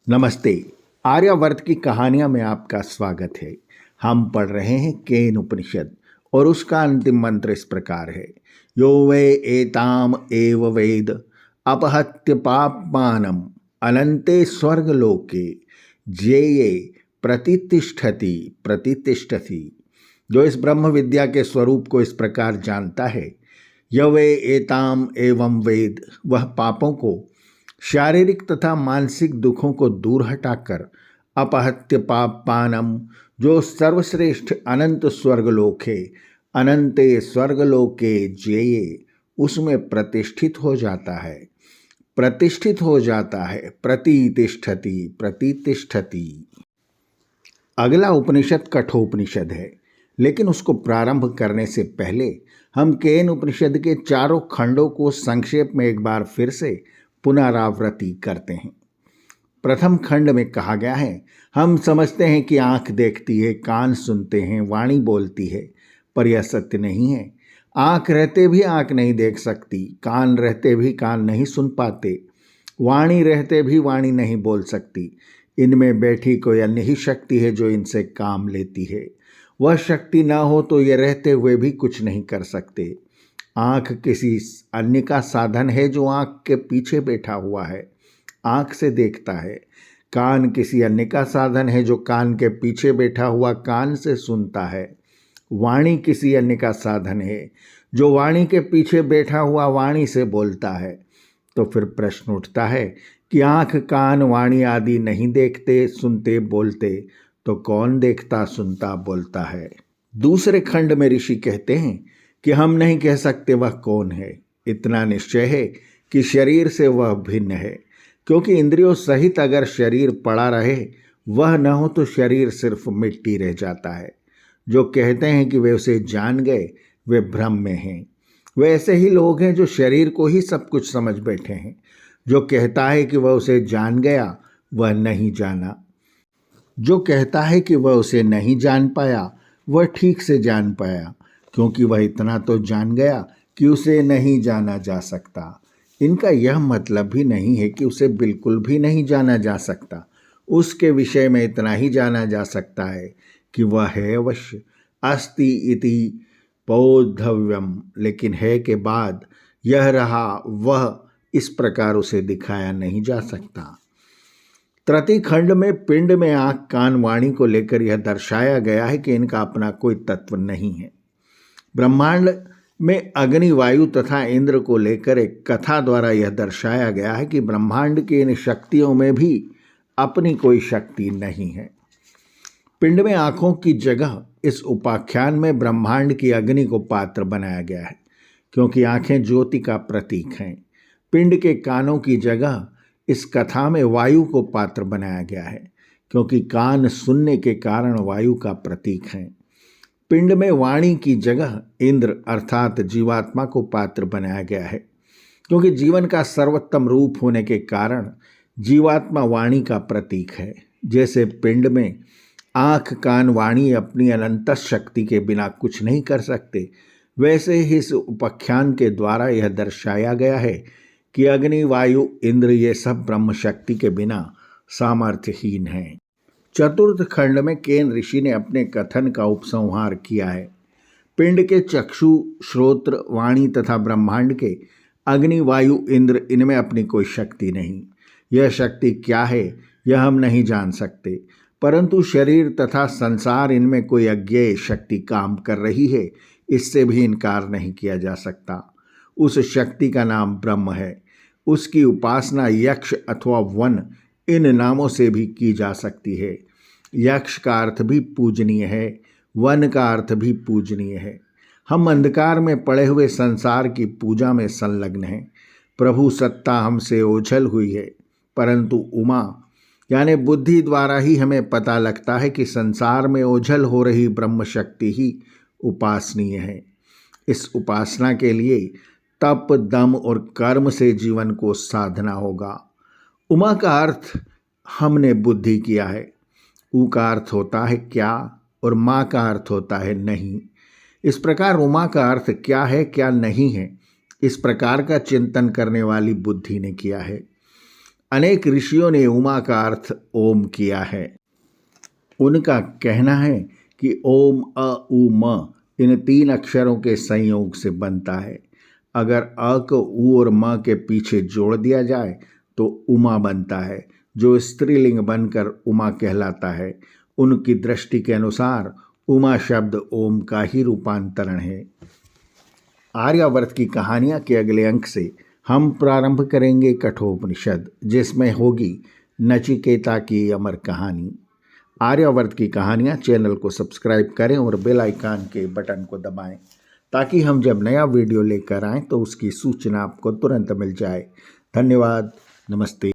नमस्ते। आर्यावर्त की कहानियां में आपका स्वागत है। हम पढ़ रहे हैं केन उपनिषद और उसका अंतिम मंत्र इस प्रकार है। यो वे एताम एव वेद अपहत्य पापमानम अनंते स्वर्गलोके ज्येये प्रतितिष्ठति प्रतितिष्ठति। जो इस ब्रह्म विद्या के स्वरूप को इस प्रकार जानता है, यवे एताम एवं वेद, वह पापों को, शारीरिक तथा मानसिक दुखों को दूर हटाकर अपहत्य पापानम, जो सर्वश्रेष्ठ अनंत स्वर्गलोक है, अनंते स्वर्गलोके ज्येये, उसमें प्रतिष्ठित हो जाता है, प्रतिष्ठित हो जाता है, प्रतितिष्ठति प्रतितिष्ठति। अगला उपनिषद कठोपनिषद है, लेकिन उसको प्रारंभ करने से पहले हम केन उपनिषद के चारों खंडों को संक्षेप में एक बार फिर से पुनरावृत्ति करते हैं। प्रथम खंड में कहा गया है, हम समझते हैं कि आंख देखती है, कान सुनते हैं, वाणी बोलती है, पर यह सत्य नहीं है। आंख रहते भी आंख नहीं देख सकती, कान रहते भी कान नहीं सुन पाते, वाणी रहते भी वाणी नहीं बोल सकती। इनमें बैठी कोई अन्य ही शक्ति है जो इनसे काम लेती है। वह शक्ति ना हो तो ये रहते हुए भी कुछ नहीं कर सकते। आँख किसी अन्य का साधन है जो आँख के पीछे बैठा हुआ है, आँख से देखता है। कान किसी अन्य का साधन है जो कान के पीछे बैठा हुआ कान से सुनता है। वाणी किसी अन्य का साधन है जो वाणी के पीछे बैठा हुआ वाणी से बोलता है। तो फिर प्रश्न उठता है कि आँख, कान, वाणी आदि नहीं देखते, सुनते, बोलते, तो कौन देखता, सुनता, बोलता है? दूसरे खंड में ऋषि कहते हैं कि हम नहीं कह सकते वह कौन है। इतना निश्चय है कि शरीर से वह भिन्न है, क्योंकि इंद्रियों सहित अगर शरीर पड़ा रहे, वह न हो तो शरीर सिर्फ मिट्टी रह जाता है। जो कहते हैं कि वे उसे जान गए, वे भ्रम में हैं। वे ऐसे ही लोग हैं जो शरीर को ही सब कुछ समझ बैठे हैं। जो कहता है कि वह उसे जान गया, वह नहीं जाना। जो कहता है कि वह उसे नहीं जान पाया, वह ठीक से जान पाया, क्योंकि वह इतना तो जान गया कि उसे नहीं जाना जा सकता। इनका यह मतलब भी नहीं है कि उसे बिल्कुल भी नहीं जाना जा सकता। उसके विषय में इतना ही जाना जा सकता है कि वह है अवश्य, अस्ति इति बोद्धव्यम, लेकिन है के बाद यह रहा वह, इस प्रकार उसे दिखाया नहीं जा सकता। तृतीय खंड में पिंड में आँख, कान, वाणी को लेकर यह दर्शाया गया है कि इनका अपना कोई तत्व नहीं है। ब्रह्मांड में अग्नि, वायु तथा इंद्र को लेकर एक कथा द्वारा यह दर्शाया गया है कि ब्रह्मांड की इन शक्तियों में भी अपनी कोई शक्ति नहीं है। पिंड में आँखों की जगह इस उपाख्यान में ब्रह्मांड की अग्नि को पात्र बनाया गया है, क्योंकि आँखें ज्योति का प्रतीक हैं। पिंड के कानों की जगह इस कथा में वायु को पात्र बनाया गया है, क्योंकि कान सुनने के कारण वायु का प्रतीक हैं। पिंड में वाणी की जगह इंद्र अर्थात जीवात्मा को पात्र बनाया गया है, क्योंकि जीवन का सर्वोत्तम रूप होने के कारण जीवात्मा वाणी का प्रतीक है। जैसे पिंड में आँख, कान, वाणी अपनी अनंत शक्ति के बिना कुछ नहीं कर सकते, वैसे ही इस उपाख्यान के द्वारा यह दर्शाया गया है कि अग्नि, वायु, इंद्र ये सब ब्रह्म शक्ति के बिना सामर्थ्यहीन हैं। चतुर्थ खंड में केन ऋषि ने अपने कथन का उपसंहार किया है। पिंड के चक्षु, श्रोत्र, वाणी तथा ब्रह्मांड के अग्नि, वायु, इंद्र, इनमें अपनी कोई शक्ति नहीं। यह शक्ति क्या है यह हम नहीं जान सकते, परंतु शरीर तथा संसार, इनमें कोई अज्ञेय शक्ति काम कर रही है, इससे भी इनकार नहीं किया जा सकता। उस शक्ति का नाम ब्रह्म है। उसकी उपासना यक्ष अथवा वन, इन नामों से भी की जा सकती है। यक्ष का अर्थ भी पूजनीय है, वन का अर्थ भी पूजनीय है। हम अंधकार में पड़े हुए संसार की पूजा में संलग्न हैं। प्रभु सत्ता हमसे ओझल हुई है, परंतु उमा यानी बुद्धि द्वारा ही हमें पता लगता है कि संसार में ओझल हो रही ब्रह्म शक्ति ही उपासनीय है। इस उपासना के लिए तप, दम और कर्म से जीवन को साधना होगा। उमा का अर्थ हमने बुद्धि किया है। ऊ का अर्थ होता है क्या और माँ का अर्थ होता है नहीं। इस प्रकार उमा का अर्थ क्या है, क्या नहीं है, इस प्रकार का चिंतन करने वाली बुद्धि ने किया है। अनेक ऋषियों ने उमा का अर्थ ओम किया है। उनका कहना है कि ओम अ उ म इन 3 अक्षरों के संयोग से बनता है। अगर अ को उ और म के पीछे जोड़ दिया जाए तो उमा बनता है, जो स्त्रीलिंग बनकर उमा कहलाता है। उनकी दृष्टि के अनुसार उमा शब्द ओम का ही रूपांतरण है। आर्यावर्त की कहानियां के अगले अंक से हम प्रारंभ करेंगे कठोपनिषद, जिसमें होगी नचिकेता की अमर कहानी। आर्यावर्त की कहानियां चैनल को सब्सक्राइब करें और बेल आइकन के बटन को दबाएं, ताकि हम जब नया वीडियो लेकर आएं तो उसकी सूचना आपको तुरंत मिल जाए। धन्यवाद। नमस्ते।